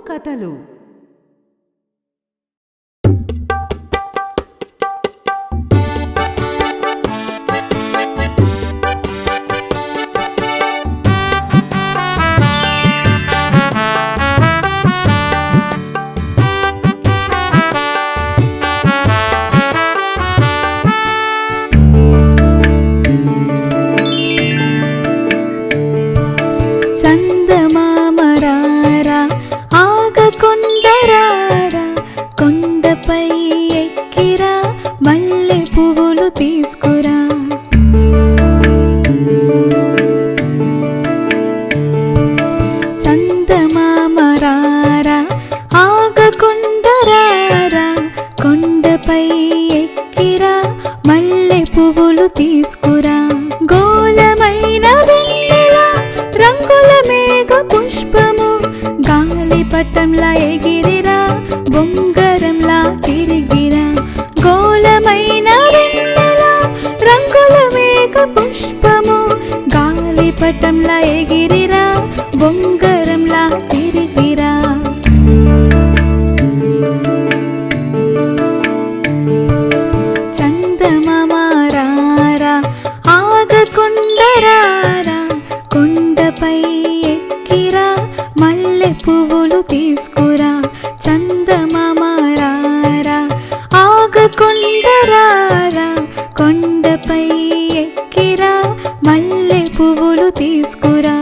కథలు. చందమామరారా ఆగకుండరారా, కొండపై ఎక్కిరా మల్లె పువ్వులు తీసుకురా. చందమామరారా ఆగకుండరారా, కొండపై ఎక్కిరా మల్లె పువ్వులు తీసుకురా. గోళమైన రంగుల మేఘ పుష్పము గాలిపటంలా ఎగిరిరా, బొంగరంలా తిరిగిరా. గోళమైన రంగుల మేఘ పుష్పము గాలిపటంలా ఎగిరిరా, బొంగరంలా తిరిగిరా. చందమామరారా ఆగకుండరారా, కొండపై ఎక్కిరా మల్లె పువ్వులు తీసుకురా. చందమామరారా ఆగకుండరారా, కొండపై ఎక్కిరా మల్లె పువ్వులు తీసుకురా.